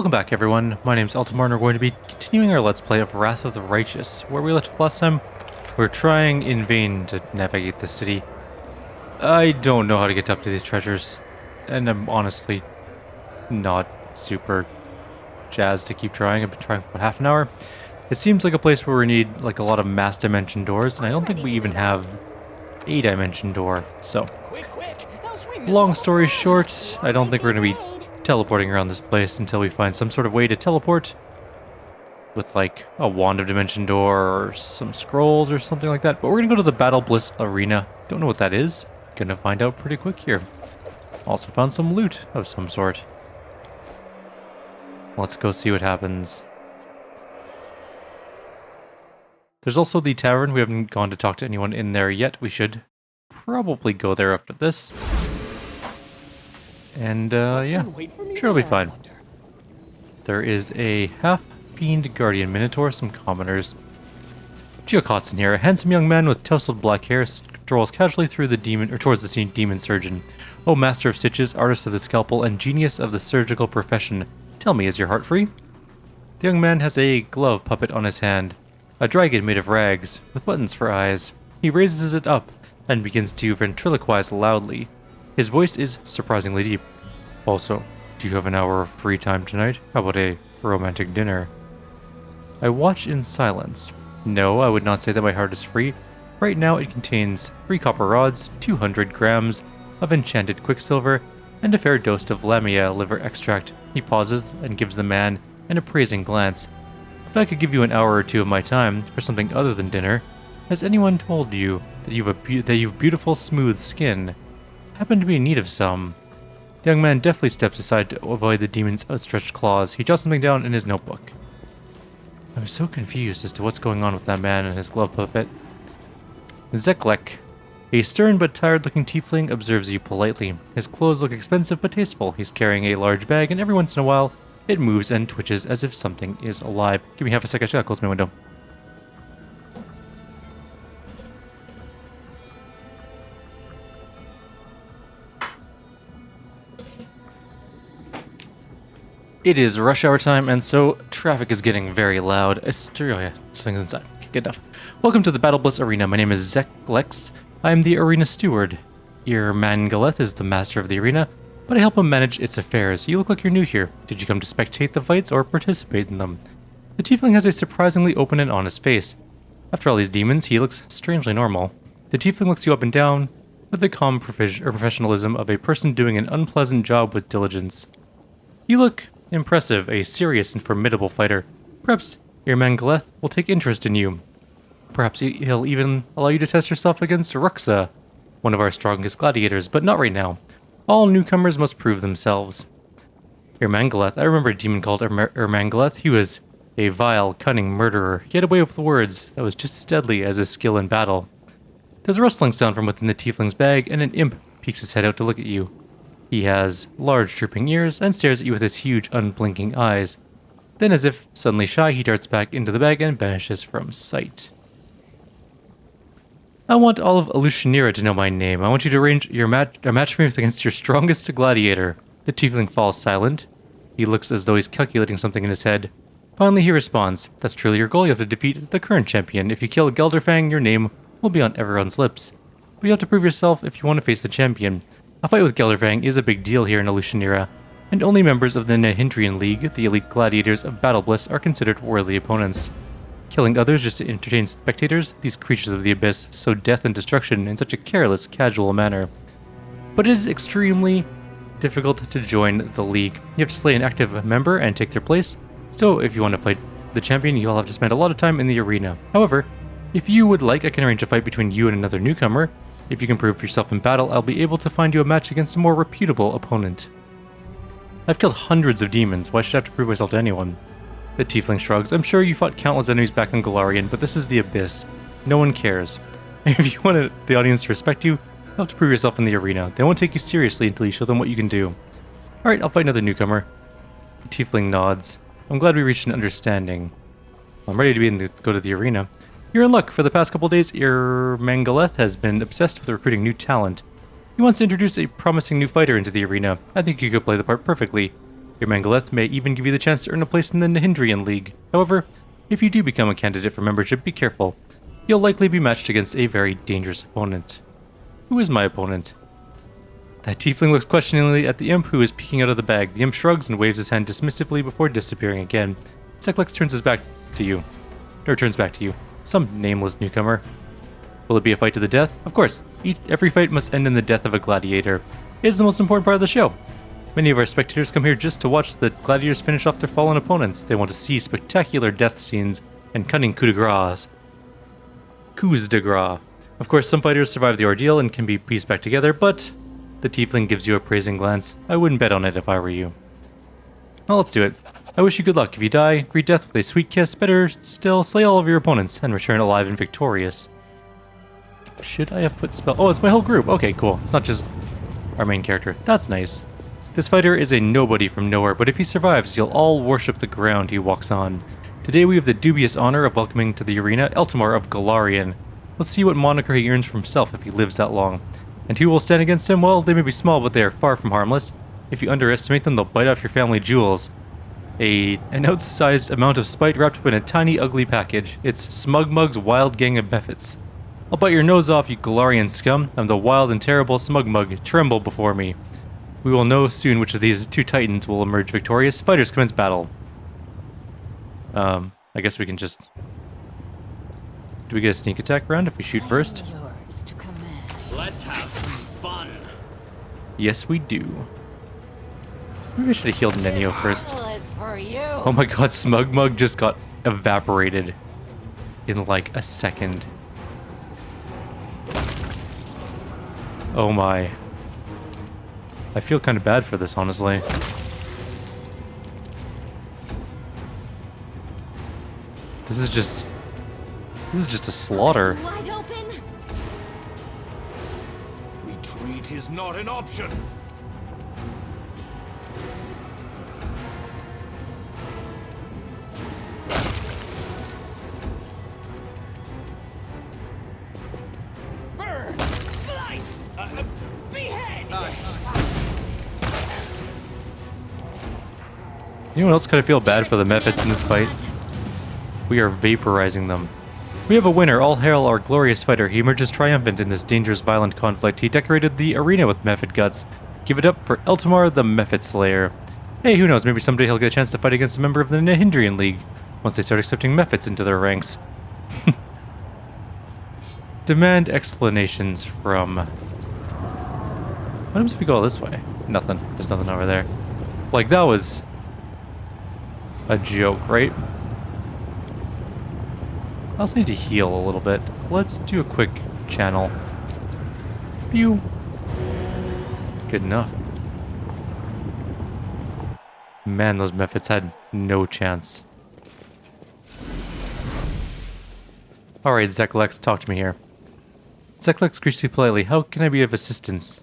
Welcome back everyone, my name's Eltimar and we're going to be continuing our Let's Play of Wrath of the Righteous. Where we left off last time, we're trying in vain to navigate the city. I don't know how to get up to these treasures, and I'm honestly not super jazzed to keep trying. I've been trying for about half an hour. It seems like a place where we need like a lot of mass dimension doors, and I don't think we even have a dimension door, so... Long story short, I don't think we're going to be teleporting around this place until we find some sort of way to teleport with like a wand of dimension door or some scrolls or something like that. But we're gonna go to the Battle Bliss Arena. Don't know what that is. Gonna find out pretty quick here. Also found some loot of some sort. Let's go see what happens. There's also the Tavern. We haven't gone to talk to anyone in there yet. We should probably go there after this. And, yeah, sure it'll be fine. There is a half-fiend guardian minotaur, some commoners. Geokot's in here, a handsome young man with tousled black hair strolls casually through the towards the demon surgeon. Oh, master of stitches, artist of the scalpel, and genius of the surgical profession, tell me, is your heart free? The young man has a glove puppet on his hand, a dragon made of rags, with buttons for eyes. He raises it up, and begins to ventriloquize loudly. His voice is surprisingly deep. Also, do you have an hour of free time tonight? How about a romantic dinner? I watch in silence. No, I would not say that my heart is free. Right now it contains 3 copper rods, 200 grams of enchanted quicksilver, and a fair dose of lamia liver extract. He pauses and gives the man an appraising glance. But I could give you an hour or two of my time for something other than dinner. Has anyone told you that you've beautiful, smooth skin? Happen to be in need of some. The young man deftly steps aside to avoid the demon's outstretched claws. He jots something down in his notebook. I'm so confused as to what's going on with that man and his glove puppet. Zeklek, a stern but tired-looking tiefling, observes you politely. His clothes look expensive but tasteful. He's carrying a large bag, and every once in a while, it moves and twitches as if something is alive. Give me half a second, I gotta close my window. It is rush hour time, and so traffic is getting very loud. Oh yeah, something's inside. Okay, good enough. Welcome to the Battle Bliss Arena. My name is Zeklex. I am the arena steward. Mangaleth is the master of the arena, but I help him manage its affairs. You look like you're new here. Did you come to spectate the fights or participate in them? The tiefling has a surprisingly open and honest face. After all these demons, he looks strangely normal. The tiefling looks you up and down with the calm professionalism of a person doing an unpleasant job with diligence. You look impressive, a serious and formidable fighter. Perhaps Mangaleth will take interest in you. Perhaps he'll even allow you to test yourself against Ruxa, one of our strongest gladiators, but not right now. All newcomers must prove themselves. Mangaleth, I remember a demon called Mangaleth. He was a vile, cunning murderer. He had a way with words that was just as deadly as his skill in battle. There's a rustling sound from within the tiefling's bag, and an imp peeks his head out to look at you. He has large drooping ears and stares at you with his huge unblinking eyes. Then, as if suddenly shy, he darts back into the bag and vanishes from sight. I want all of Alushanira to know my name. I want you to arrange a match for me against your strongest gladiator. The tiefling falls silent. He looks as though he's calculating something in his head. Finally, he responds, that's truly your goal. You have to defeat the current champion. If you kill Gelderfang, your name will be on everyone's lips. But you have to prove yourself if you want to face the champion. A fight with Gelderfang is a big deal here in Alushanira, and only members of the Nehindrian League, the elite gladiators of Battle Bliss, are considered worthy opponents. Killing others just to entertain spectators, these creatures of the abyss sow death and destruction in such a careless, casual manner. But it is extremely difficult to join the League. You have to slay an active member and take their place, so if you want to fight the champion, you'll have to spend a lot of time in the arena. However, if you would like, I can arrange a fight between you and another newcomer. If you can prove yourself in battle, I'll be able to find you a match against a more reputable opponent. I've killed hundreds of demons. Why should I have to prove myself to anyone? The tiefling shrugs. I'm sure you fought countless enemies back on Glorion, but this is the abyss. No one cares. If you want the audience to respect you, you'll have to prove yourself in the arena. They won't take you seriously until you show them what you can do. Alright, I'll fight another newcomer. The tiefling nods. I'm glad we reached an understanding. I'm ready to go to the arena. You're in luck. For the past couple days, Mangaleth has been obsessed with recruiting new talent. He wants to introduce a promising new fighter into the arena. I think you could play the part perfectly. Your Mangaleth may even give you the chance to earn a place in the Nahindrian League. However, if you do become a candidate for membership, be careful. You'll likely be matched against a very dangerous opponent. Who is my opponent? That tiefling looks questioningly at the imp who is peeking out of the bag. The imp shrugs and waves his hand dismissively before disappearing again. Zeklex turns back to you. Some nameless newcomer. Will it be a fight to the death? Of course. Every fight must end in the death of a gladiator. It is the most important part of the show. Many of our spectators come here just to watch the gladiators finish off their fallen opponents. They want to see spectacular death scenes and cunning coups de grace. Of course, some fighters survive the ordeal and can be pieced back together, but the tiefling gives you a praising glance. I wouldn't bet on it if I were you. Well, let's do it. I wish you good luck. If you die, greet death with a sweet kiss. Better still, slay all of your opponents and return alive and victorious. Should I have put spell? Oh, it's my whole group. Okay, cool. It's not just our main character. That's nice. This fighter is a nobody from nowhere, but if he survives, you'll all worship the ground he walks on. Today we have the dubious honor of welcoming to the arena Eltimar of Glorion. Let's see what moniker he earns for himself if he lives that long. And who will stand against him? Well, they may be small, but they are far from harmless. If you underestimate them, they'll bite off your family jewels. An outsized amount of spite wrapped up in a tiny, ugly package. It's Smugmug's wild gang of mephits. I'll bite your nose off, you Glorion scum. I'm the wild and terrible Smugmug. Tremble before me. We will know soon which of these two titans will emerge victorious. Fighters, commence battle. I guess we can just... Do we get a sneak attack round if we shoot first? Yours to command. Let's have some fun. Yes, we do. Maybe I should have healed Nenio first. For you. Oh my god, Smugmug just got evaporated in like a second. Oh my. I feel kind of bad for this, honestly. This is just a slaughter. Wide open. Retreat is not an option. Burn. Slice. Behead. Anyone else kind of feel bad for the mephits in this fight? We are vaporizing them. We have a winner. All hail our glorious fighter. He emerges triumphant in this dangerous, violent conflict. He decorated the arena with mephit guts. Give it up for Eltimar, the Mephit Slayer. Hey, who knows? Maybe someday he'll get a chance to fight against a member of the Nahindrian League once they start accepting mephits into their ranks. Demand explanations from... What happens if we go this way? Nothing. There's nothing over there. Like, that was a joke, right? I also need to heal a little bit. Let's do a quick channel. Pew. Good enough. Man, those mephits had no chance. Alright, Zeklex, talk to me here. Zeklex greets you politely. How can I be of assistance?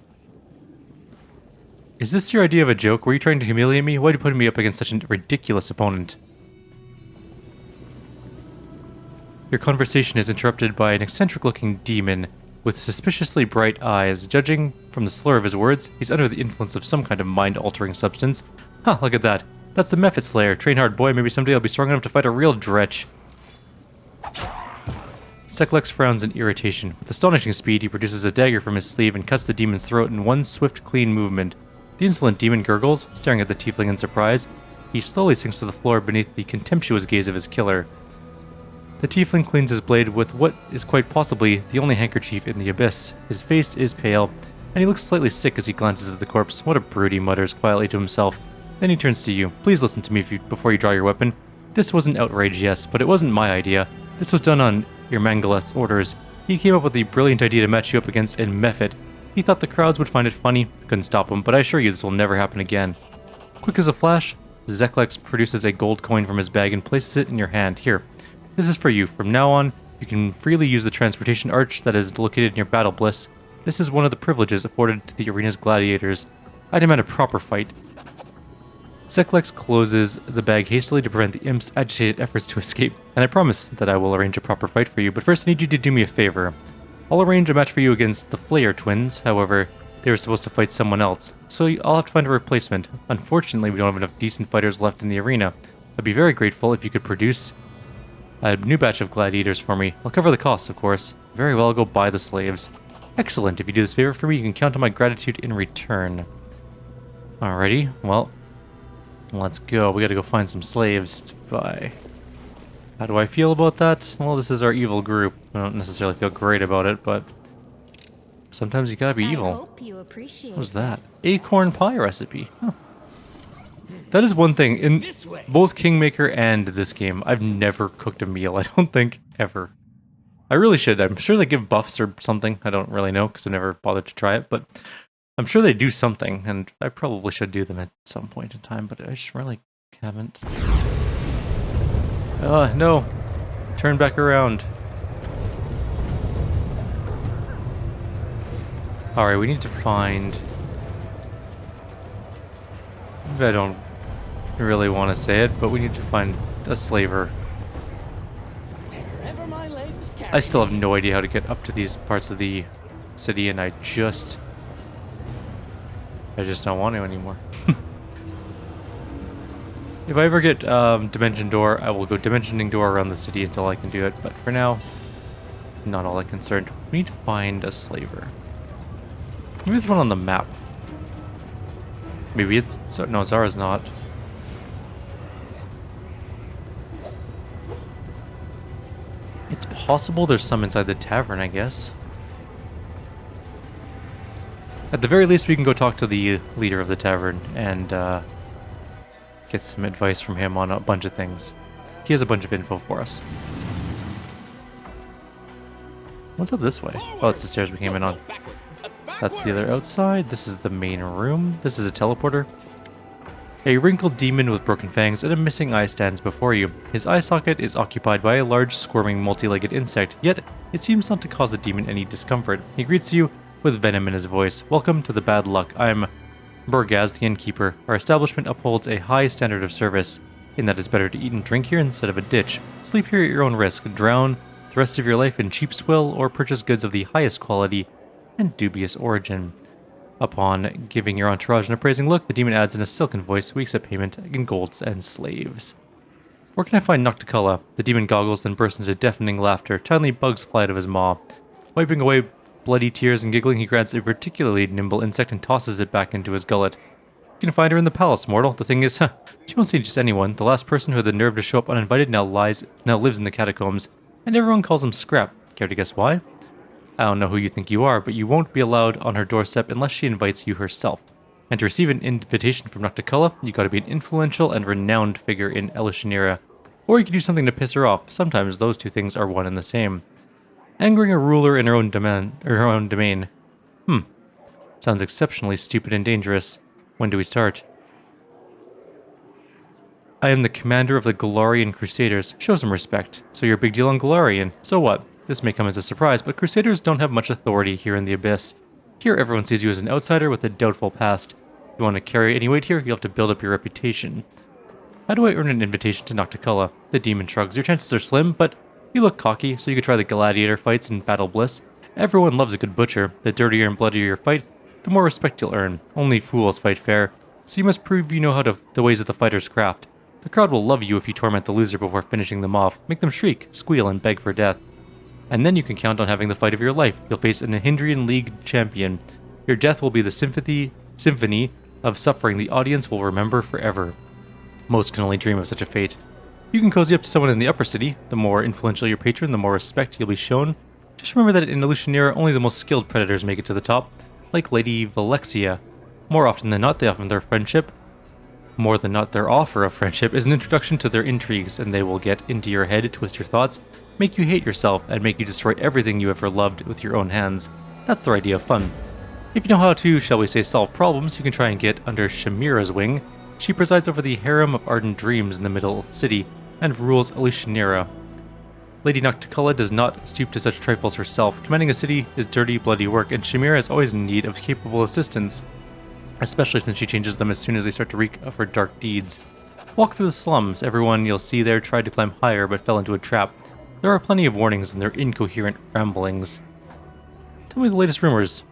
Is this your idea of a joke? Were you trying to humiliate me? Why are you putting me up against such a ridiculous opponent? Your conversation is interrupted by an eccentric-looking demon with suspiciously bright eyes. Judging from the slur of his words, he's under the influence of some kind of mind-altering substance. Huh, look at that. That's the Mephit Slayer. Train hard, boy. Maybe someday I'll be strong enough to fight a real dretch. Zeklex frowns in irritation. With astonishing speed, he produces a dagger from his sleeve and cuts the demon's throat in one swift, clean movement. The insolent demon gurgles, staring at the tiefling in surprise. He slowly sinks to the floor beneath the contemptuous gaze of his killer. The tiefling cleans his blade with what is quite possibly the only handkerchief in the abyss. His face is pale, and he looks slightly sick as he glances at the corpse. What a brute, he mutters quietly to himself. Then he turns to you. Please listen to me before you draw your weapon. This was an outrage, yes, but it wasn't my idea. This was done on your Mangaleth's orders. He came up with the brilliant idea to match you up against a mephit. He thought the crowds would find it funny. Couldn't stop him, but I assure you this will never happen again. Quick as a flash, Zeklex produces a gold coin from his bag and places it in your hand. Here. This is for you. From now on, you can freely use the transportation arch that is located in your battle bliss. This is one of the privileges afforded to the arena's gladiators. I demand a proper fight. Zeklex closes the bag hastily to prevent the imp's agitated efforts to escape, and I promise that I will arrange a proper fight for you, but first I need you to do me a favor. I'll arrange a match for you against the Flayer twins. However, they were supposed to fight someone else, so I'll have to find a replacement. Unfortunately, we don't have enough decent fighters left in the arena. I'd be very grateful if you could produce a new batch of gladiators for me. I'll cover the costs, of course. Very well, I'll go buy the slaves. Excellent. If you do this favor for me, you can count on my gratitude in return. Alrighty, well, let's go. We gotta go find some slaves to buy. How do I feel about that? Well, this is our evil group. I don't necessarily feel great about it, but sometimes you gotta be evil. I hope you appreciate What was that? this. Acorn pie recipe. Huh. That is one thing. In This way. both Kingmaker and this game, I've never cooked a meal. I don't think ever. I really should. I'm sure they give buffs or something. I don't really know because I never bothered to try it, but I'm sure they do something, and I probably should do them at some point in time, but I just really haven't. No. Turn back around. Alright, we need to find... I don't really want to say it, but we need to find a slaver. Wherever my legs carry I still have no idea how to get up to these parts of the city, and I just don't want to anymore. If I ever get Dimension Door, I will go Dimensioning Door around the city until I can do it, but for now, not all that concerned. We need to find a slaver. Maybe there's one on the map. Maybe it's... no, Zara's not. It's possible there's some inside the tavern, I guess. At the very least, we can go talk to the leader of the tavern and get some advice from him on a bunch of things. He has a bunch of info for us. What's up this way? Oh, it's the stairs we came in on. That's the other outside. This is the main room. This is a teleporter. A wrinkled demon with broken fangs and a missing eye stands before you. His eye socket is occupied by a large, squirming, multi-legged insect, yet it seems not to cause the demon any discomfort. He greets you with venom in his voice. Welcome to the bad luck. I'm Burgaz, the innkeeper. Our establishment upholds a high standard of service, in that it's better to eat and drink here instead of a ditch. Sleep here at your own risk. Drown the rest of your life in cheap swill, or purchase goods of the highest quality and dubious origin. Upon giving your entourage an appraising look, the demon adds in a silken voice, we accept payment in golds and slaves. Where can I find Nocticola? The demon goggles, then bursts into deafening laughter. Tiny bugs fly out of his maw. Wiping away bloody tears and giggling, he grabs a particularly nimble insect and tosses it back into his gullet. You can find her in the palace, mortal. The thing is, she won't see just anyone. The last person who had the nerve to show up uninvited now lives in the catacombs, and everyone calls him Scrap. Care to guess why? I don't know who you think you are, but you won't be allowed on her doorstep unless she invites you herself. And to receive an invitation from Nocticola, you gotta be an influential and renowned figure in Elishanera. Or you can do something to piss her off. Sometimes those two things are one and the same. Angering a ruler in her own domain. Sounds exceptionally stupid and dangerous. When do we start? I am the commander of the Glorion Crusaders. Show some respect. So you're a big deal on Glorion. So what? This may come as a surprise, but Crusaders don't have much authority here in the Abyss. Here, everyone sees you as an outsider with a doubtful past. If you want to carry any weight here, you'll have to build up your reputation. How do I earn an invitation to Nocticola? The demon shrugs. Your chances are slim, but you look cocky, so you could try the gladiator fights in Battle Bliss. Everyone loves a good butcher. The dirtier and bloodier your fight, the more respect you'll earn. Only fools fight fair, so you must prove you know how the ways of the fighter's craft. The crowd will love you if you torment the loser before finishing them off. Make them shriek, squeal, and beg for death. And then you can count on having the fight of your life. You'll face an Hindrian League champion. Your death will be the symphony of suffering the audience will remember forever. Most can only dream of such a fate. You can cozy up to someone in the upper city. The more influential your patron, the more respect you'll be shown. Just remember that in Elishanera, only the most skilled predators make it to the top, like Lady Valexia. More often than not, they offer their friendship. More than not, their offer of friendship is an introduction to their intrigues, and they will get into your head, twist your thoughts, make you hate yourself, and make you destroy everything you ever loved with your own hands. That's their idea of fun. If you know how to, shall we say, solve problems, you can try and get under Shamira's wing. She presides over the harem of ardent dreams in the middle city, and rules Elishanera. Lady Nocticola does not stoop to such trifles herself. Commanding a city is dirty, bloody work, and Shamira is always in need of capable assistance, especially since she changes them as soon as they start to reek of her dark deeds. Walk through the slums. Everyone you'll see there tried to climb higher but fell into a trap. There are plenty of warnings in their incoherent ramblings. Tell me the latest rumors.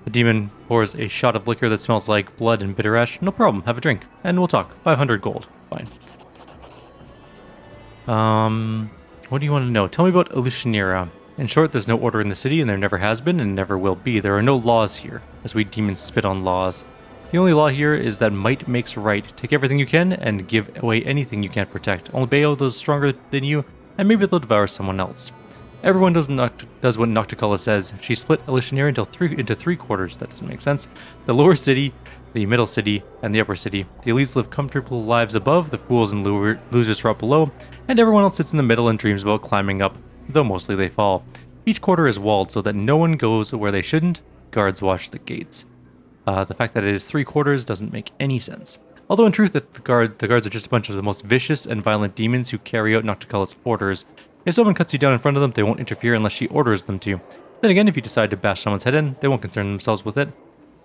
The demon pours a shot of liquor that smells like blood and bitter ash. No problem, have a drink, and we'll talk. 500 gold. Fine. What do you want to know? Tell me about Illusionera. In short, there's no order in the city, and there never has been, and never will be. There are no laws here, as we demons spit on laws. The only law here is that might makes right. Take everything you can, and give away anything you can't protect. Only obey those stronger than you, and maybe they'll devour someone else. Everyone does what Nocticola says. She split Illusionera into three quarters. That doesn't make sense. The lower city, the middle city, and the upper city. The elites live comfortable lives above, the fools and losers drop below, and everyone else sits in the middle and dreams about climbing up, though mostly they fall. Each quarter is walled so that no one goes where they shouldn't. Guards watch the gates. The fact that it is 3 quarters doesn't make any sense. Although in truth, the guards are just a bunch of the most vicious and violent demons who carry out Nocticola's orders. If someone cuts you down in front of them, they won't interfere unless she orders them to. Then again, if you decide to bash someone's head in, they won't concern themselves with it.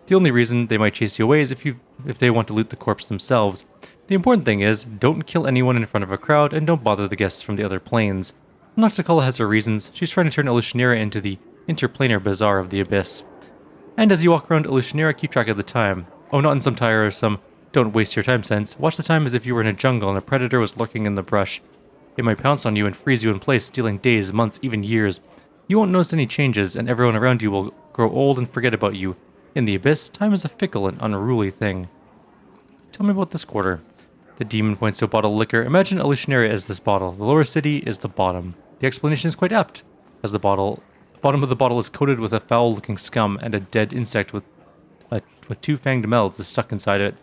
The only reason they might chase you away is if they want to loot the corpse themselves. The important thing is, don't kill anyone in front of a crowd, and don't bother the guests from the other planes. Nocticola has her reasons. She's trying to turn Illusionera into the interplanar bazaar of the abyss. And as you walk around Illusionera, keep track of the time. Oh, not in some tire or some don't waste your time sense. Watch the time as if you were in a jungle and a predator was lurking in the brush. It might pounce on you and freeze you in place, stealing days, months, even years. You won't notice any changes, and everyone around you will grow old and forget about you. In the abyss, time is a fickle and unruly thing. Tell me about this quarter. The demon points to a bottle of liquor. Imagine Illusionera as this bottle. The lower city is the bottom. The explanation is quite apt, as the bottom of the bottle is coated with a foul-looking scum, and a dead insect with 2 fanged mouths is stuck to it.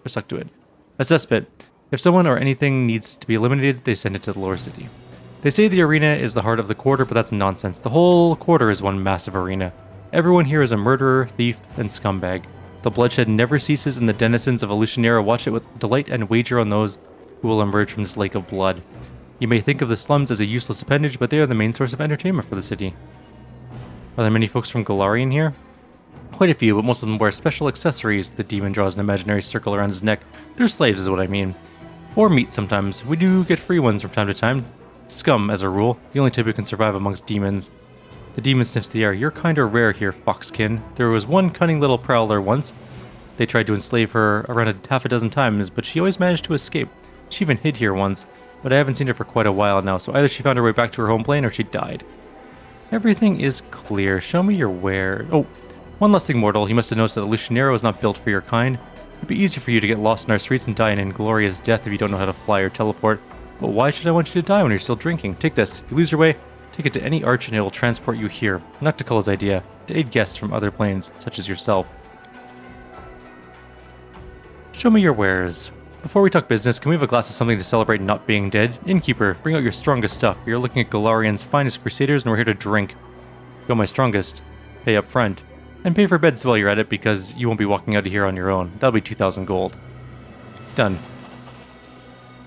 A cesspit. If someone or anything needs to be eliminated, they send it to the lower city. They say the arena is the heart of the quarter, but that's nonsense. The whole quarter is one massive arena. Everyone here is a murderer, thief, and scumbag. The bloodshed never ceases, and the denizens of Illusionera watch it with delight and wager on those who will emerge from this lake of blood. You may think of the slums as a useless appendage, but they are the main source of entertainment for the city. Are there many folks from Glorion here? Quite a few, but most of them wear special accessories. The demon draws an imaginary circle around his neck. They're slaves is what I mean. Or meat sometimes. We do get free ones from time to time. Scum, as a rule, the only type who can survive amongst demons. The demon sniffs the air. You're kinda rare here, foxkin. There was one cunning little prowler once. They tried to enslave her around half a dozen times, but she always managed to escape. She even hid here once, but I haven't seen her for quite a while now, so either she found her way back to her home plane or she died. Everything is clear. Show me your where. Oh, one last thing, mortal. You must have noticed that Illusionera was not built for your kind. It'd be easy for you to get lost in our streets and die an inglorious death if you don't know how to fly or teleport. But why should I want you to die when you're still drinking? Take this. If you lose your way, take it to any arch and it will transport you here. Nocticola's idea, to aid guests from other planes, such as yourself. Show me your wares. Before we talk business, can we have a glass of something to celebrate not being dead? Innkeeper, bring out your strongest stuff. You're looking at Glorion's finest crusaders and we're here to drink. Go my strongest. Pay up front. And pay for beds while you're at it because you won't be walking out of here on your own. That'll be 2,000 gold. Done.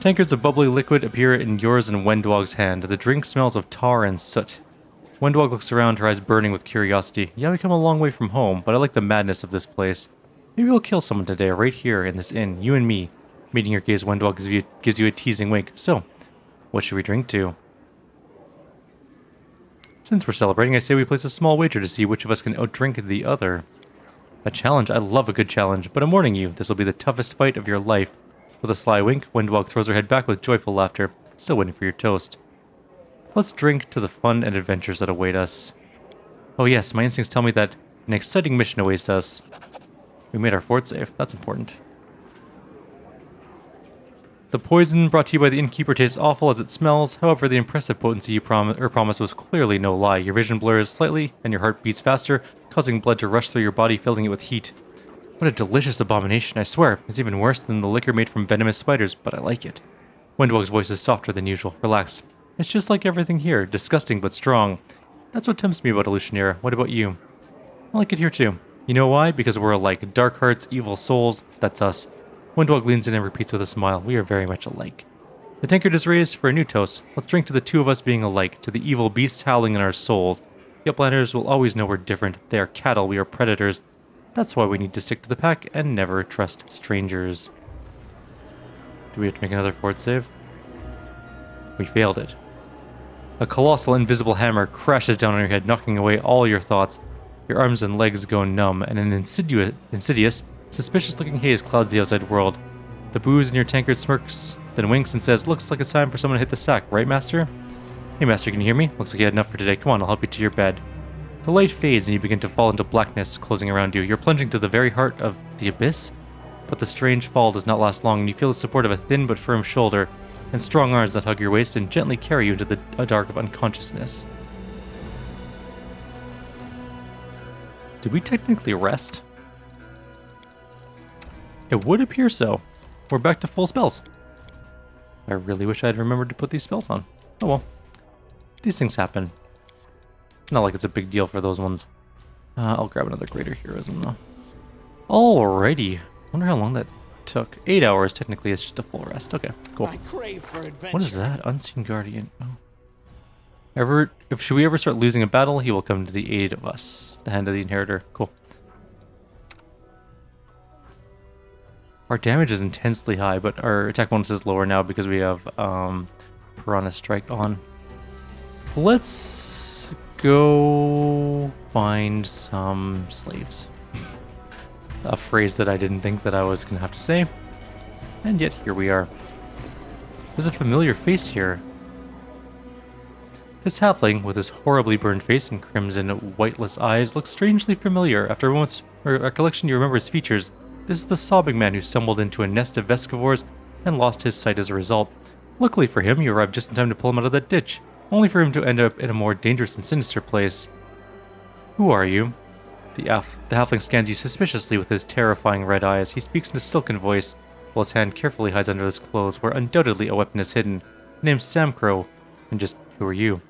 Tankards of bubbly liquid appear in yours and Wendwog's hand. The drink smells of tar and soot. Wendwog looks around, her eyes burning with curiosity. Yeah, we come a long way from home, but I like the madness of this place. Maybe we'll kill someone today, right here in this inn, you and me. Meeting your gaze, Wendwog gives you a teasing wink. So, what should we drink to? Since we're celebrating, I say we place a small wager to see which of us can outdrink the other. A challenge? I love a good challenge, but I'm warning you, this will be the toughest fight of your life. With a sly wink, Wendwog throws her head back with joyful laughter. Still waiting for your toast. Let's drink to the fun and adventures that await us. Oh yes, my instincts tell me that an exciting mission awaits us. We made our fort safe. That's important. The poison brought to you by the innkeeper tastes awful as it smells. However, the impressive potency you promised was clearly no lie. Your vision blurs slightly, and your heart beats faster, causing blood to rush through your body, filling it with heat. What a delicious abomination, I swear. It's even worse than the liquor made from venomous spiders, but I like it. Wendwog's voice is softer than usual. Relax. It's just like everything here, disgusting but strong. That's what tempts me about Illusionera. What about you? I like it here too. You know why? Because we're alike. Dark hearts, evil souls, that's us. Wendwog leans in and repeats with a smile. We are very much alike. The tankard is raised for a new toast. Let's drink to the two of us being alike, to the evil beasts howling in our souls. The Uplanders will always know we're different. They are cattle, we are predators. That's why we need to stick to the pack and never trust strangers. Do we have to make another fort save? We failed it. A colossal invisible hammer crashes down on your head, knocking away all your thoughts. Your arms and legs go numb, and an insidious, suspicious-looking haze clouds the outside world. The booze in your tankard smirks, then winks and says, "Looks like it's time for someone to hit the sack, right, Master?" "Hey, Master, can you hear me? Looks like you had enough for today. Come on, I'll help you to your bed." The light fades and you begin to fall into blackness, closing around you. You're plunging to the very heart of the abyss, but the strange fall does not last long, and you feel the support of a thin but firm shoulder and strong arms that hug your waist and gently carry you into the dark of unconsciousness. Did we technically rest? It would appear so. We're back to full spells. I really wish I'd remembered to put these spells on. Oh well. These things happen. Not like it's a big deal for those ones. I'll grab another Greater Heroism though. Alrighty. Wonder how long that took. 8 hours technically. It's just a full rest. Okay, cool. I crave for adventure. What is that? Unseen Guardian. Oh. Should we ever start losing a battle, he will come to the aid of us. The Hand of the Inheritor. Cool. Our damage is intensely high, but our attack bonus is lower now because we have Piranha Strike on. Let's go find some slaves. A phrase that I didn't think that I was going to have to say. And yet, here we are. There's a familiar face here. This halfling, with his horribly burned face and crimson, whiteless eyes, looks strangely familiar. After a moment's recollection, you remember his features. This is the sobbing man who stumbled into a nest of Vescivores and lost his sight as a result. Luckily for him, you arrived just in time to pull him out of that ditch, only for him to end up in a more dangerous and sinister place. Who are you? The halfling scans you suspiciously with his terrifying red eyes. He speaks in a silken voice, while his hand carefully hides under his clothes, where undoubtedly a weapon is hidden. Name's Sam Crow, and just who are you?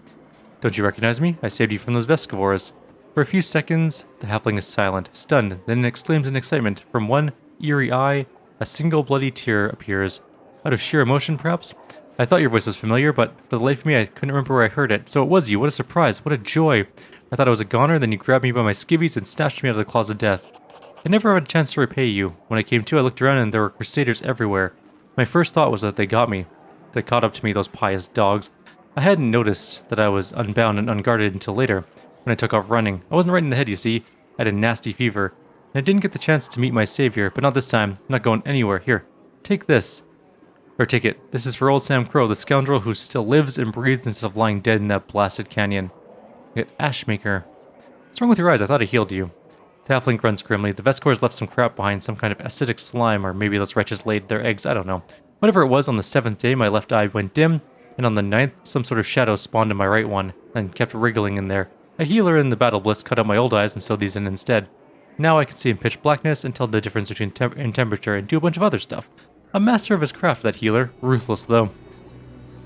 Don't you recognize me? I saved you from those Vescivores. For a few seconds, the halfling is silent, stunned, then exclaims in excitement. From one eerie eye, a single bloody tear appears. Out of sheer emotion, perhaps? I thought your voice was familiar, but for the life of me, I couldn't remember where I heard it. So it was you. What a surprise. What a joy. I thought I was a goner, then you grabbed me by my skivvies and snatched me out of the claws of death. I never had a chance to repay you. When I came to, I looked around and there were crusaders everywhere. My first thought was that they got me. They caught up to me, those pious dogs. I hadn't noticed that I was unbound and unguarded until later, when I took off running. I wasn't right in the head, you see. I had a nasty fever, and I didn't get the chance to meet my savior, but not this time. I'm not going anywhere. Here, take this. Or take it. This is for old Sam Crow, the scoundrel who still lives and breathes instead of lying dead in that blasted canyon. You get Ashmaker. What's wrong with your eyes? I thought I healed you. The halfling grunts grimly. The Vescivores left some crap behind, some kind of acidic slime, or maybe those wretches laid their eggs, I don't know. Whatever it was, on the 7th day, my left eye went dim, and on the 9th, some sort of shadow spawned in my right one, and kept wriggling in there. A healer in the battle bliss cut out my old eyes and sewed these in instead. Now I can see in pitch blackness and tell the difference between temperature and do a bunch of other stuff. A master of his craft, that healer. Ruthless, though.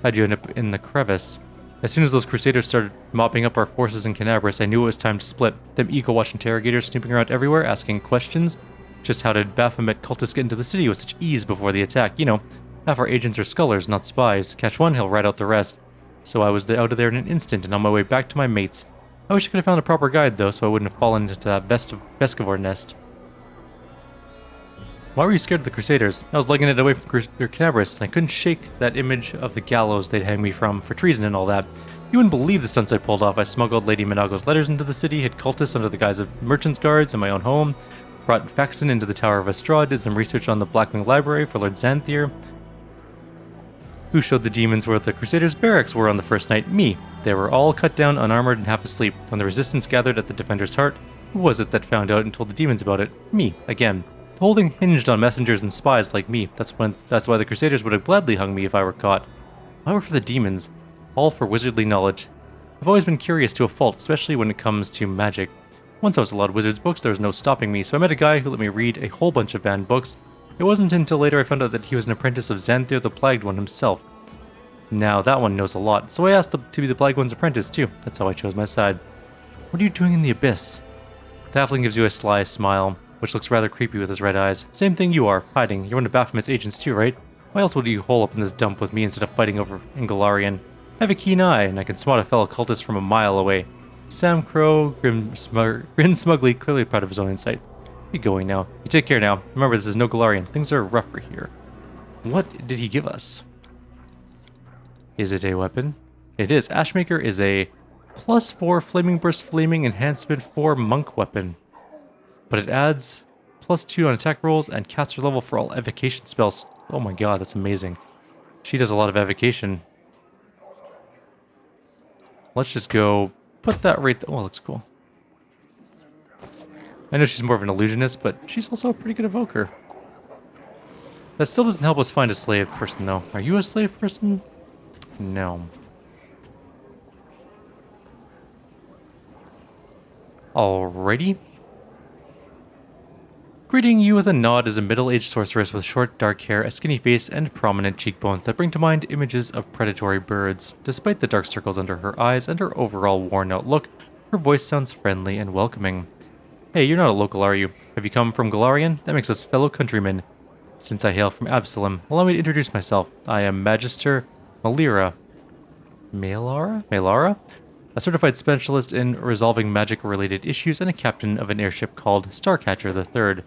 How'd you end up in the crevice? As soon as those crusaders started mopping up our forces in Canabris, I knew it was time to split. Them eco-watch interrogators snooping around everywhere, asking questions. Just how did Baphomet cultists get into the city with such ease before the attack? You know, half our agents are scullers, not spies. Catch one, he'll rat out the rest. So I was out of there in an instant and on my way back to my mates. I wish I could have found a proper guide, though, so I wouldn't have fallen into that Vescivore nest. Why were you scared of the Crusaders? I was legging it away from Canabris, and I couldn't shake that image of the gallows they'd hang me from, for treason and all that. You wouldn't believe the stunts I pulled off. I smuggled Lady Minago's letters into the city, hid cultists under the guise of merchants' guards in my own home, brought Faxon into the Tower of Estrad, did some research on the Blackwing Library for Lord Xanthier. Who showed the demons where the Crusaders' barracks were on the first night? Me. They were all cut down, unarmored, and half asleep. When the resistance gathered at the Defender's Heart, who was it that found out and told the demons about it? Me, again. The whole thing hinged on messengers and spies like me. That's why the Crusaders would have gladly hung me if I were caught. Why were for the demons? All for wizardly knowledge. I've always been curious to a fault, especially when it comes to magic. Once I was allowed wizards' books, there was no stopping me, so I met a guy who let me read a whole bunch of banned books. It wasn't until later I found out that he was an apprentice of Xanthier the Plagued One himself. Now, that one knows a lot, so I asked to be the Plagued One's apprentice, too. That's how I chose my side. What are you doing in the abyss? The halfling gives you a sly smile, which looks rather creepy with his red eyes. Same thing you are, hiding. You're one of Baphomet's agents, too, right? Why else would you hole up in this dump with me instead of fighting over in Glorion? I have a keen eye, and I can spot a fellow cultist from a mile away. Sam Crow grins smugly, clearly proud of his own insight. Be going now. You take care now. Remember, this is no Glorion. Things are rougher here. What did he give us? Is it a weapon? It is. Ashmaker is a +4 Flaming Burst Flaming Enhancement for Monk Weapon. But it adds +2 on attack rolls and caster level for all evocation spells. Oh my god, that's amazing. She does a lot of evocation. Let's just go put that right there. Oh, it looks cool. I know she's more of an illusionist, but she's also a pretty good evoker. That still doesn't help us find a slave person, though. Are you a slave person? No. Alrighty. Greeting you with a nod is a middle-aged sorceress with short, dark hair, a skinny face, and prominent cheekbones that bring to mind images of predatory birds. Despite the dark circles under her eyes and her overall worn-out look, her voice sounds friendly and welcoming. Hey, you're not a local, are you? Have you come from Glorion? That makes us fellow countrymen. Since I hail from Absalom, allow me to introduce myself. I am Magister Malara, a certified specialist in resolving magic-related issues and a captain of an airship called Starcatcher III.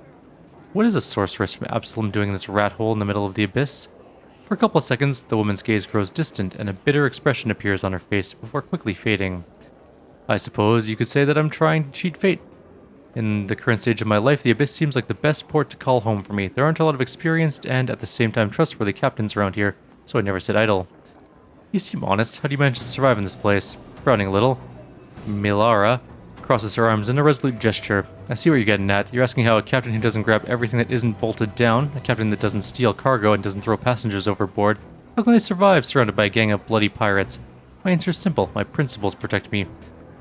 What is a sorceress from Absalom doing in this rat hole in the middle of the abyss? For a couple of seconds, the woman's gaze grows distant and a bitter expression appears on her face before quickly fading. I suppose you could say that I'm trying to cheat fate. In the current stage of my life, the Abyss seems like the best port to call home for me. There aren't a lot of experienced and, at the same time, trustworthy captains around here, so I never sit idle. You seem honest. How do you manage to survive in this place? Frowning a little, Malara crosses her arms in a resolute gesture. I see what you're getting at. You're asking how a captain who doesn't grab everything that isn't bolted down, a captain that doesn't steal cargo and doesn't throw passengers overboard, how can they survive surrounded by a gang of bloody pirates? My answer is simple. My principles protect me.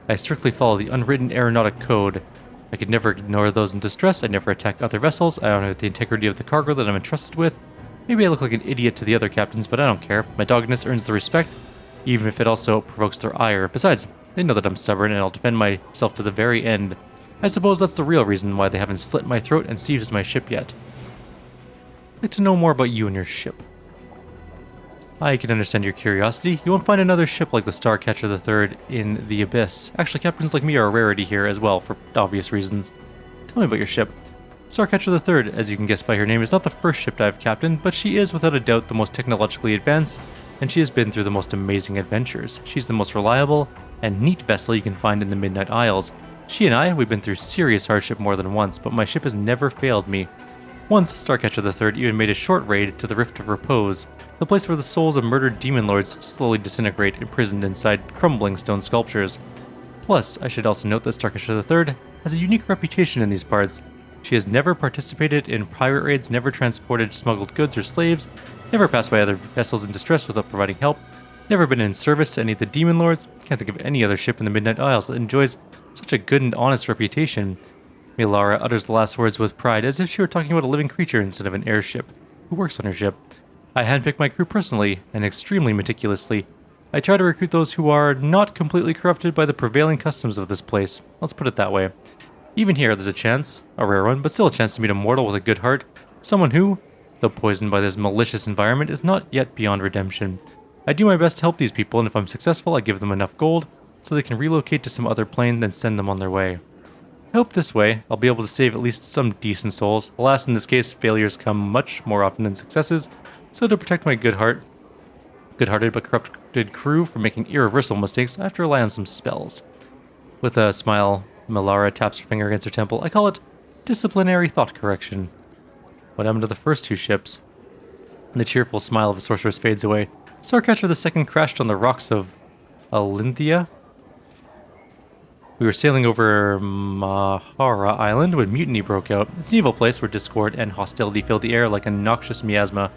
I strictly follow the unwritten aeronautic code. I could never ignore those in distress. I never attack other vessels. I honor the integrity of the cargo that I'm entrusted with. Maybe I look like an idiot to the other captains, but I don't care. My doggedness earns the respect, even if it also provokes their ire. Besides, they know that I'm stubborn and I'll defend myself to the very end. I suppose that's the real reason why they haven't slit my throat and seized my ship yet. I'd like to know more about you and your ship. I can understand your curiosity. You won't find another ship like the Starcatcher III in the Abyss. Actually, captains like me are a rarity here as well, for obvious reasons. Tell me about your ship. Starcatcher III, as you can guess by her name, is not the first ship I've captained, but she is without a doubt the most technologically advanced, and she has been through the most amazing adventures. She's the most reliable and neat vessel you can find in the Midnight Isles. She and we've been through serious hardship more than once, but my ship has never failed me. Once, Starcatcher III even made a short raid to the Rift of Repose, the place where the souls of murdered demon lords slowly disintegrate, imprisoned inside crumbling stone sculptures. Plus, I should also note that Starcatcher III has a unique reputation in these parts. She has never participated in pirate raids, never transported smuggled goods or slaves, never passed by other vessels in distress without providing help, never been in service to any of the demon lords. Can't think of any other ship in the Midnight Isles that enjoys such a good and honest reputation. Malara utters the last words with pride, as if she were talking about a living creature instead of an airship who works on her ship. I handpick my crew personally and extremely meticulously. I try to recruit those who are not completely corrupted by the prevailing customs of this place. Let's put it that way. Even here, there's a chance, a rare one, but still a chance to meet a mortal with a good heart, someone who, though poisoned by this malicious environment, is not yet beyond redemption. I do my best to help these people, and if I'm successful, I give them enough gold so they can relocate to some other plane, then send them on their way. I hope this way, I'll be able to save at least some decent souls. Alas, in this case, failures come much more often than successes, so to protect my good-hearted but corrupted crew from making irreversible mistakes, I have to rely on some spells. With a smile, Malara taps her finger against her temple. I call it disciplinary thought correction. What happened to the first two ships? And the cheerful smile of the sorceress fades away. Starcatcher II crashed on the rocks of Alinthia. We were sailing over Mahara Island when mutiny broke out. It's an evil place where discord and hostility filled the air like a noxious miasma.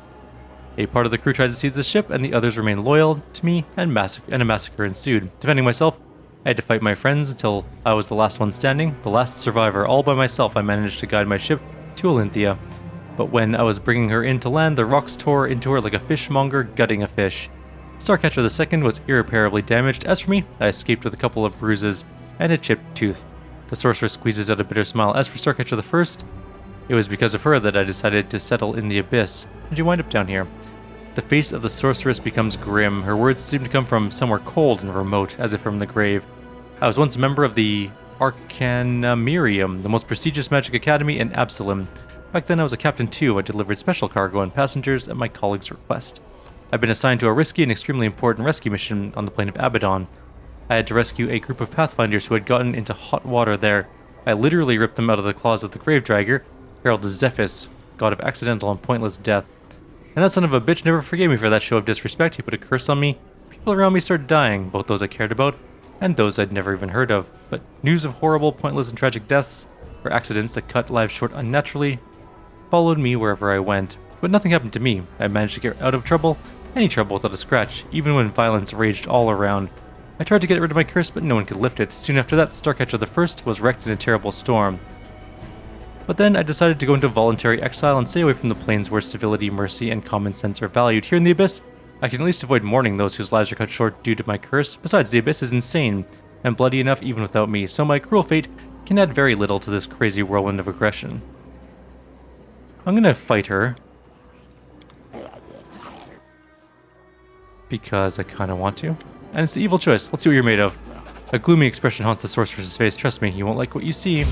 A part of the crew tried to seize the ship, and the others remained loyal to me, and a massacre ensued. Defending myself, I had to fight my friends until I was the last one standing, the last survivor. All by myself, I managed to guide my ship to Alinthia. But when I was bringing her in to land, the rocks tore into her like a fishmonger gutting a fish. Starcatcher II was irreparably damaged. As for me, I escaped with a couple of bruises and a chipped tooth. The sorceress squeezes out a bitter smile. As for Starcatcher I, it was because of her that I decided to settle in the Abyss. How'd you wind up down here? The face of the sorceress becomes grim. Her words seem to come from somewhere cold and remote, as if from the grave. I was once a member of the Arcanamirium, the most prestigious magic academy in Absalom. Back then I was a captain too. I delivered special cargo and passengers at my colleague's request. I've been assigned to a risky and extremely important rescue mission on the plain of Abaddon. I had to rescue a group of pathfinders who had gotten into hot water there. I literally ripped them out of the claws of the Gravedragger, herald of Zephys, god of accidental and pointless death. And that son of a bitch never forgave me for that show of disrespect. He put a curse on me. People around me started dying, both those I cared about and those I'd never even heard of. But news of horrible, pointless, and tragic deaths, or accidents that cut lives short unnaturally, followed me wherever I went. But nothing happened to me. I managed to get out of trouble, any trouble without a scratch, even when violence raged all around. I tried to get rid of my curse, but no one could lift it. Soon after that, Starcatcher I was wrecked in a terrible storm. But then I decided to go into voluntary exile and stay away from the planes where civility, mercy, and common sense are valued. Here in the Abyss, I can at least avoid mourning those whose lives are cut short due to my curse. Besides, the Abyss is insane and bloody enough even without me, so my cruel fate can add very little to this crazy whirlwind of aggression. I'm gonna fight her. Because I kinda want to. And it's the evil choice. Let's see what you're made of. A gloomy expression haunts the sorcerer's face. Trust me, you won't like what you see.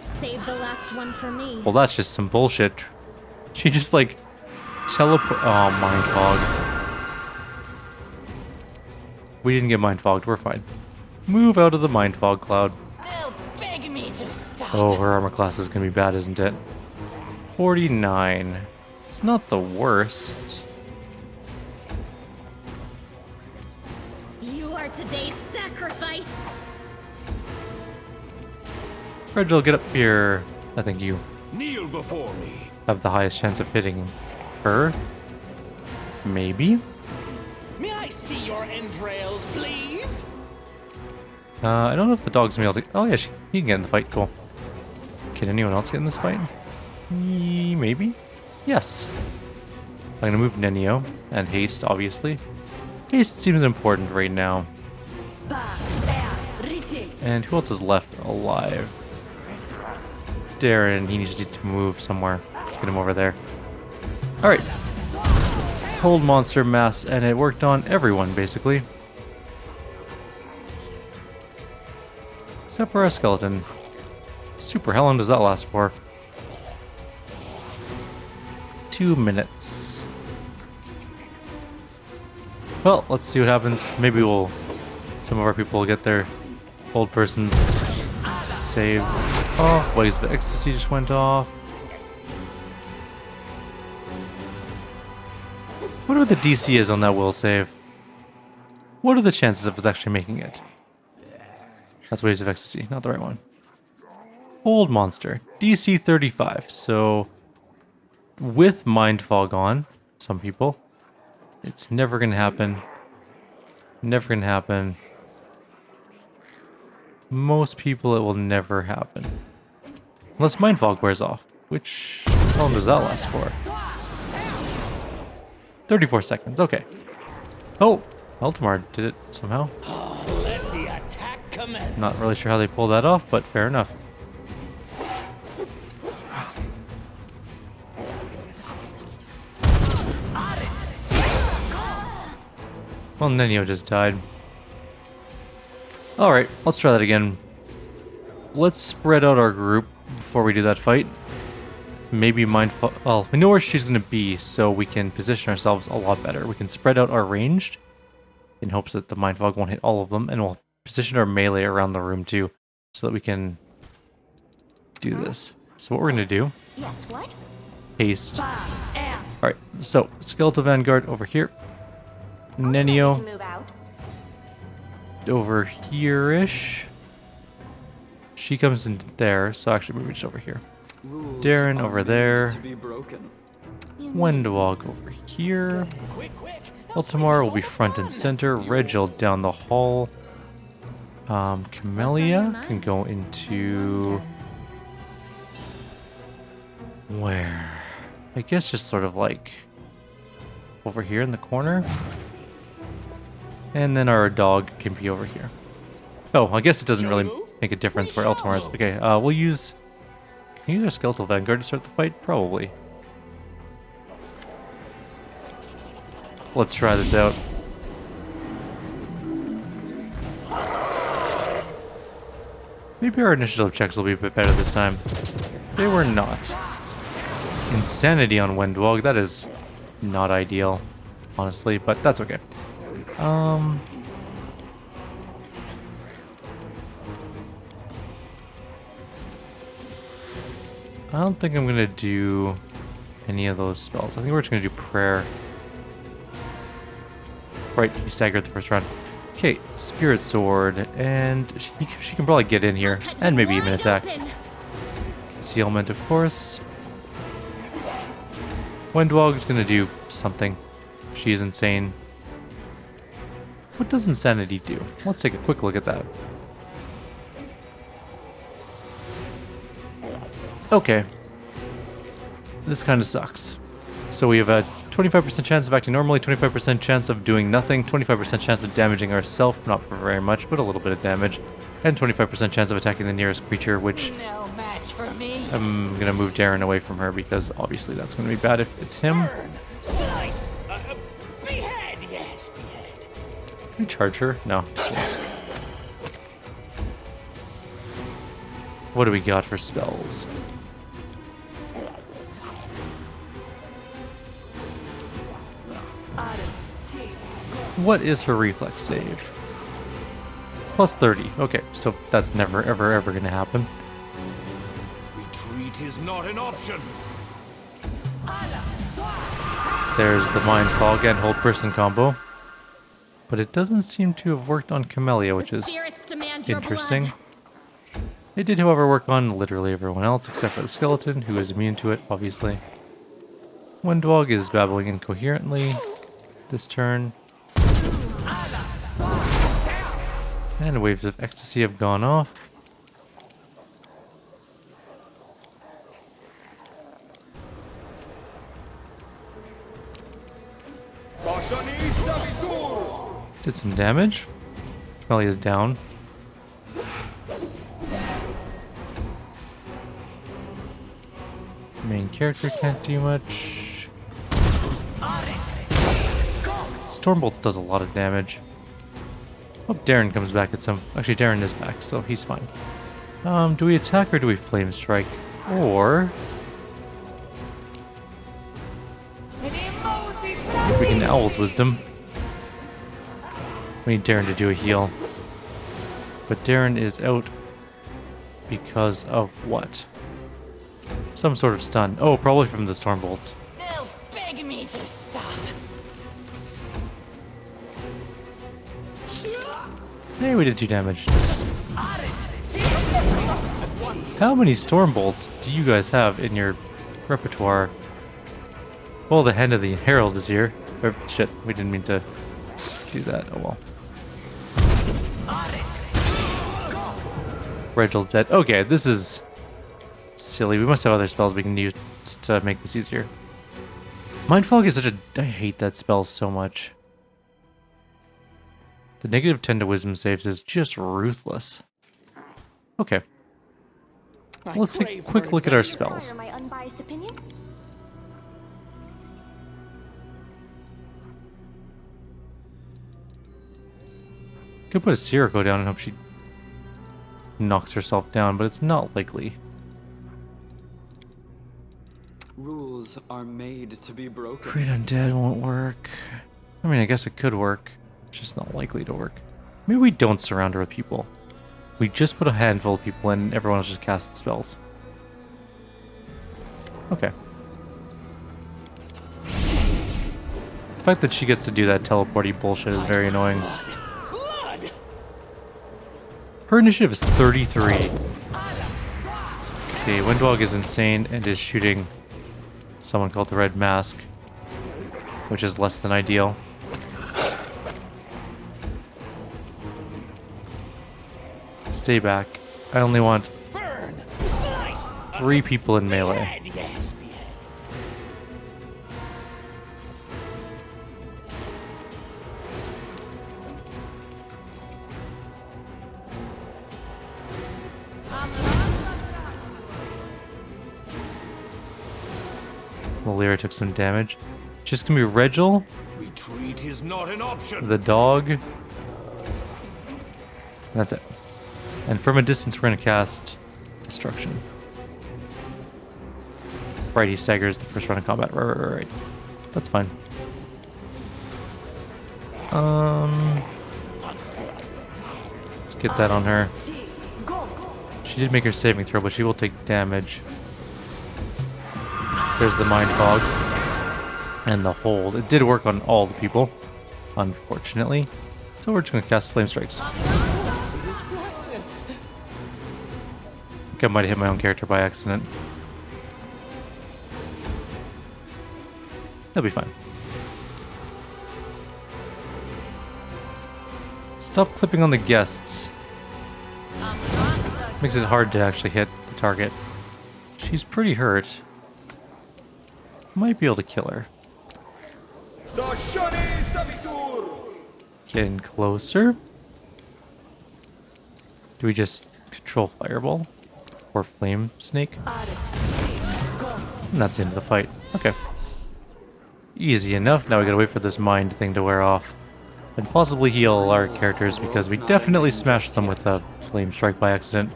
Save the last one for me. Well, that's just some bullshit. She just, like, teleport. Oh, mind fog. We didn't get mind fogged. We're fine. Move out of the mind fog cloud. They'll beg me to stop. Oh, her armor class is gonna be bad, isn't it? 49. It's not the worst. You are today's sacrifice. Fragile, get up here. I think you Kneel before me. have the highest chance of hitting her. Maybe? May I see your entrails, please? I don't know if the dog's gonna be able to. Oh, yeah, he can get in the fight. Cool. Can anyone else get in this fight? Maybe? Yes. I'm gonna move Nenio and haste, obviously. Haste seems important right now. And who else is left alive? Darren, he needs to move somewhere. Let's get him over there. Alright. Hold monster mass, and it worked on everyone, basically. Except for our skeleton. Super, how long does that last for? 2 minutes. Well, let's see what happens. Maybe some of our people will get their old person's save. Oh, Waves of Ecstasy just went off. Whatever the DC is on that will save. What are the chances of us actually making it? That's Waves of Ecstasy, not the right one. Old monster. DC 35. So, with Mind Fog on, some people, it's never going to happen. Never going to happen. Most people, it will never happen. Unless Mind Fog wears off. Which, how long does that last for? 34 seconds, okay. Oh, Eltimar did it somehow. Let the attack commence. Not really sure how they pulled that off, but fair enough. Well, Nenio just died. Alright, let's try that again. Let's spread out our group before we do that fight. Maybe well, we know where she's going to be, so we can position ourselves a lot better. We can spread out our ranged in hopes that the Mind Fog won't hit all of them, and we'll position our melee around the room too, so that we can do this. So what we're going to do... Yes, what? Haste. Alright, so Skeletal Vanguard over here. Nenio Move out. over here-ish. She comes in there, so actually maybe just over here. Darren over there. Wendwog over here. Eltimar will be front and center. Regil down the hall. Camellia can go into... where? I guess just sort of like... over here in the corner. And then our dog can be over here. Oh, I guess it doesn't really make a difference where Eltimar is. Okay, we'll use... Can you use our Skeletal Vanguard to start the fight? Probably. Let's try this out. Maybe our initiative checks will be a bit better this time. They were not. Insanity on Wendwog, that is not ideal, honestly, but that's okay. I don't think I'm gonna do any of those spells. I think we're just gonna do prayer. Right, he staggered the first round. Okay, Spirit Sword, and she can probably get in here, and maybe even attack. Concealment, of course. Windwog's gonna do something. She's insane. What does Insanity do? Let's take a quick look at that. Okay. This kind of sucks. So we have a 25% chance of acting normally, 25% chance of doing nothing, 25% chance of damaging ourselves, not for very much, but a little bit of damage, and 25% chance of attacking the nearest creature, which No match for me. I'm gonna move Darren away from her because obviously that's gonna be bad if it's him. Burn, slice, behead, yes, behead. Can we charge her? No. Yes. What do we got for spells? What is her reflex save? Plus 30. Okay, so that's never, ever, ever gonna happen. Retreat is not an option. There's the Mind Fog and Hold Person combo. But it doesn't seem to have worked on Camellia, which is interesting. It did, however, work on literally everyone else except for the skeleton, who is immune to it, obviously. Windwog is babbling incoherently this turn. And waves of ecstasy have gone off. Did some damage. Camellia's down. Main character can't do much. Stormbolts does a lot of damage. Hope Darren comes back at some... Actually, Darren is back, so he's fine. Do we attack or do we flame strike? Or... if we can Owl's Wisdom. We need Darren to do a heal. But Darren is out because of what? Some sort of stun. Oh, probably from the Stormbolts. They'll beg me to stop. Hey, we did 2 damage. How many Stormbolts do you guys have in your repertoire? Well, the Hand of the Herald is here. Or, shit, we didn't mean to do that. Oh well. Regel's dead. Okay, this is silly. We must have other spells we can use to make this easier. Mind Fog is such a... I hate that spell so much. The negative 10 to wisdom saves is just ruthless. Okay. Let's take a quick look at our spells. My unbiased opinion? Could put a Sirocco down and hope she knocks herself down, but it's not likely. Rules are made to be broken. Create Undead won't work. I mean, I guess it could work. It's just not likely to work. Maybe we don't surround her with people. We just put a handful of people in and everyone else just casts spells. Okay. The fact that she gets to do that teleporty bullshit is very annoying. Blood! Her initiative is 33. Okay, Windwog is insane and is shooting someone called the Red Mask, which is less than ideal. Stay back. I only want Burn, slice, 3 people in melee. behead, yes, behead. Lyra took some damage. Just gonna be Regil, Retreat is not an option. the dog. That's it. And from a distance, we're gonna cast Destruction. Right, he staggers the first round of combat. Right. That's fine. Let's get that on her. She did make her saving throw, but she will take damage. There's the Mind Fog. And the hold. It did work on all the people, unfortunately. So we're just going to cast Flame Strikes. I think I might have hit my own character by accident. That'll be fine. Stop clipping on the guests. Makes it hard to actually hit the target. She's pretty hurt. Might be able to kill her. Getting closer. Do we just control Fireball? Or Flame Snake? And that's the end of the fight. Okay. Easy enough. Now we gotta wait for this mind thing to wear off. And possibly heal our characters because we definitely smashed them with a Flame Strike by accident.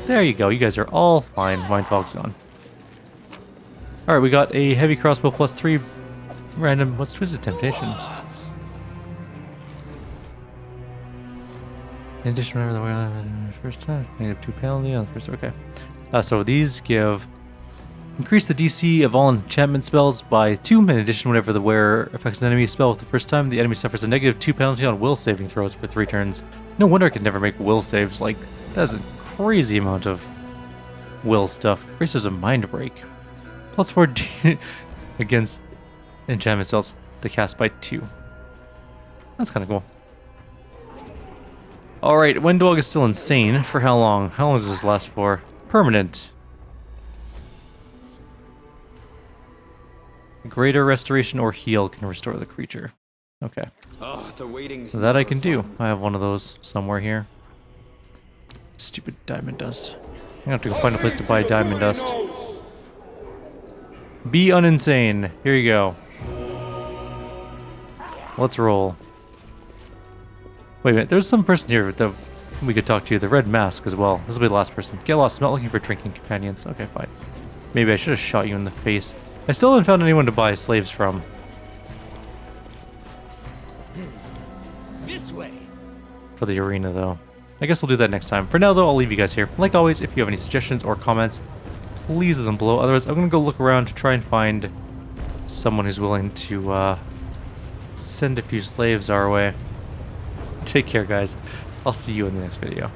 There you go. You guys are all fine. Mind Fog's gone. Alright, we got a Heavy Crossbow plus 3 random... What's Twisted Temptation? In addition, whenever the wearer first time, -2 penalty on the first. Okay. So these give increase the DC of all enchantment spells by 2. In addition, whenever the wearer affects an enemy spell with the first time, the enemy suffers a -2 penalty on will saving throws for 3 turns. No wonder I could never make will saves. Like, that's a crazy amount of will stuff. Bracers of Mind Break. Plus 4 against enchantment spells. They cast by 2. That's kind of cool. Alright, Wendog is still insane. For how long? How long does this last for? Permanent. Greater restoration or heal can restore the creature. Okay. Oh, the waiting's So that I never can do. fun. I have one of those somewhere here. Stupid diamond dust. I'm gonna have to go find a place to buy diamond dust. Be uninsane. Here you go. Let's roll. Wait a minute, there's some person here that we could talk to. The red mask as well. This will be the last person. Get lost. I'm not looking for drinking companions. Okay, fine. Maybe I should have shot you in the face. I still haven't found anyone to buy slaves from. This way. For the arena, though. I guess we'll do that next time. For now, though, I'll leave you guys here. Like always, if you have any suggestions or comments, please leave them below. Otherwise, I'm going to go look around to try and find someone who's willing to send a few slaves our way. Take care, guys. I'll see you in the next video.